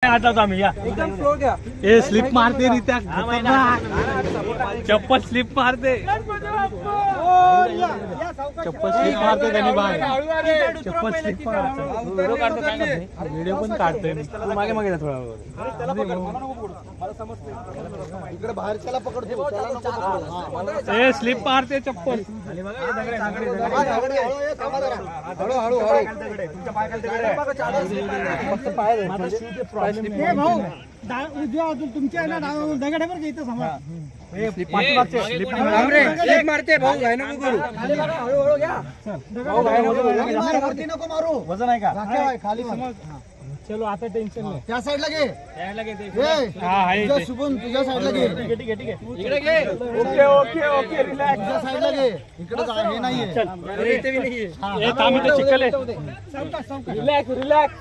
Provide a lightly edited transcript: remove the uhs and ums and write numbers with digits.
आता आम्ही या एकदम स्लो घ्या. ए स्लिप मारते री त्या चप्पल स्लिप मारते चप्पल स्लिप मारते त्यांनी बाहेर चप्पल स्लिप मारते व्हिडिओ पण काढतोय मागे मागे जा थोडा इकडे बाहेरच्याला पकडतो. ए स्लिप मारते चप्पल हळू तुमच्या दगडावर घ्यायचं समजा मारते भाऊ घाय नको करू. हळूहळू घ्या. नको मारू. वजन आहे का खाली चलो आता टेन्शन नाही. त्या साईडला घे शुभम तुझ्या साईडला घे. इकडे घे. Okay okay relax. तुझ्या साईडला घे. इकडे हे नाहीये. चिखल रिलॅक्स रिलॅक्स.